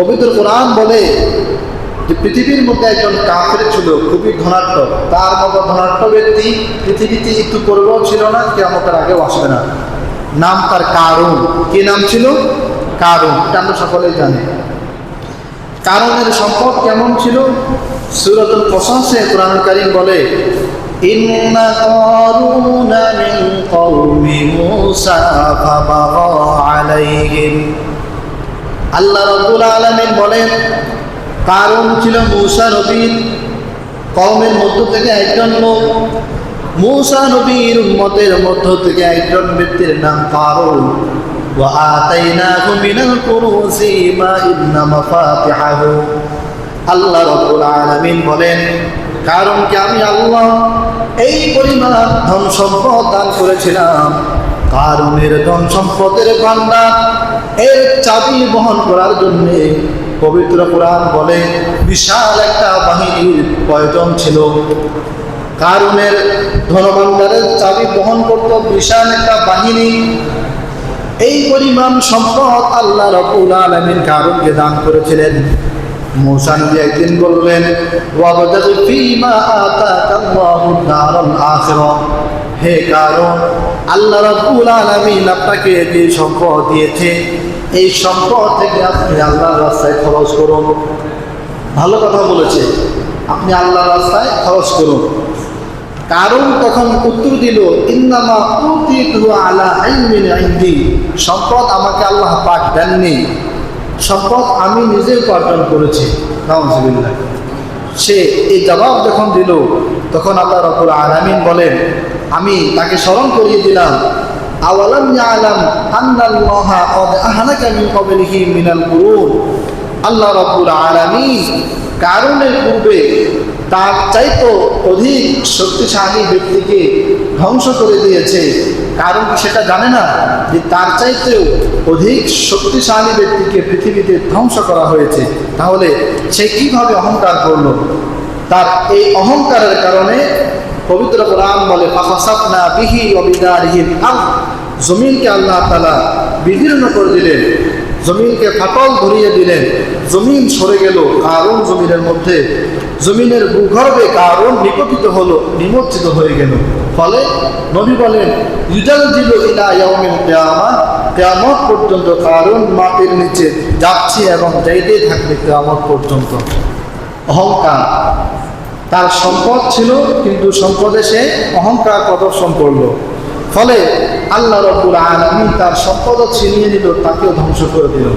পবিত্র কোরআন বলে যে পৃথিবীর মধ্যে একজন কাফের ছিল, খুবই ধনাঢ্য। তার মতো ধনাঢ্য ব্যক্তি পৃথিবীতে একটু পূর্বেও ছিল না, কিয়ামতের আগেও আসবে না। নাম তার কারুন। কি নাম ছিল? কারুন। এটা আমরা সকলেই জানি। কারুনের সম্পদ কেমন ছিল? সূরাতুল কসসে কোরআনুল কারীম বলে, ইন্না কারুনা মিন কওমি মূসা ফাবাগা আলাইহিম। আল্লাহ রাব্বুল আলামিন বলেন, কারুন ছিল মূসা নবীর কওমের মধ্য থেকে একজন লোক। মূসা নবীর উম্মতের মধ্য থেকে একজন ব্যক্তির নাম কারুন। ওয়া আতাইনাহু মিনাল কুনুজি মা ইন্না মাফাতিহাহু। আল্লাহ রাব্বুল আলামিন বলেন, কারুনকে আমি আল্লাহ এই পরিমাণ ধন সম্পদ দান করেছিলাম। কারুনের ধন সম্পদের ভান্ডার এর চাবি বহন করার জন্য পবিত্র কোরআন বলে বিশাল একটা বাহিনীর প্রয়োজন ছিল। কারুনের ধনভাণ্ডারের চাবি বহন করত বিশাল একটা বাহিনী। এই পরিমাণ সম্পদ আল্লাহ রাব্বুল আলামিন কারুনকে দান করেছিলেন। মূসা নবী একদিন বললেন, ওয়াবতাগি ফীমা আতাকাল্লাহু দারাল আখিরাহ। হে কারুন, আল্লাহ রাব্বুল আলামিন আপনাকে যে সম্পদ দিয়েছে, এই সম্পদ থেকে আপনি আল্লাহর রাস্তায় খরচ করুন। ভালো কথা বলেছে, আপনি আল্লাহর রাস্তায় খরচ করুন। কারুন তখন উত্তর দিল, ইন্নামা উতিতু আলা ইলমিন ইনদি। সম্পদ আমাকে আল্লাহ পাক দেননি, সম্পদ আমি নিজে উপার্জন করেছি। নাউযুবিল্লাহ। সে এই জবাব যখন দিল, তখন আল্লাহ রাব্বুল আলামিন বলেন, আমি তাকে স্মরণ করিয়ে দিলাম, আওয়ালাম ইয়ালাম আন্নাল্লাহা ক্বাদ আহলাকা মিন ক্বাবলিহি মিনাল কুরুন। আল্লাহ রাব্বুল আলামিন কারুনের পূর্বে তার চাইতে অধিক শক্তিশালী ব্যক্তিকে ধ্বংস করে দিয়েছে। কারণ কি সেটা জানে না যে তার চাইতেও অধিক শক্তিশালী ব্যক্তিকে পৃথিবীতে ধ্বংস করা হয়েছে? তাহলে সে কিভাবে অহংকার করলো? তার এই অহংকারের কারণে পবিত্র কোরআন বলে, ফাখাসাফনা বিহি ওয়া বিদারিহিল আরদ। জমিনকে আল্লাহ তাআলা বিদীর্ণ করে দিলেন, জমিনকে ফাটল ধরিয়ে দিলেন, জমিন সরে গেল কারুন জমিনের মধ্যে। জমিনের ভূগর্ভে কারুন নিপতিত হলো, নিমজ্জিত হয়ে গেল। ফলে নবী বলেন, ইউজালজিলু ইলা ইয়াউমিল কিয়ামা। কিয়ামত পর্যন্ত কারুন মাটির নিচে যাচ্ছে এবং যাইতেই থাকবে কিয়ামত পর্যন্ত। অহংকার। তার সম্পদ ছিল, কিন্তু সম্পদে সে অহংকার প্রদর্শন করলো। ফলে আল্লাহ রাব্বুল আলামিন তার সম্পদও ছিনিয়ে নিল, তাকেও ধ্বংস করে দিল।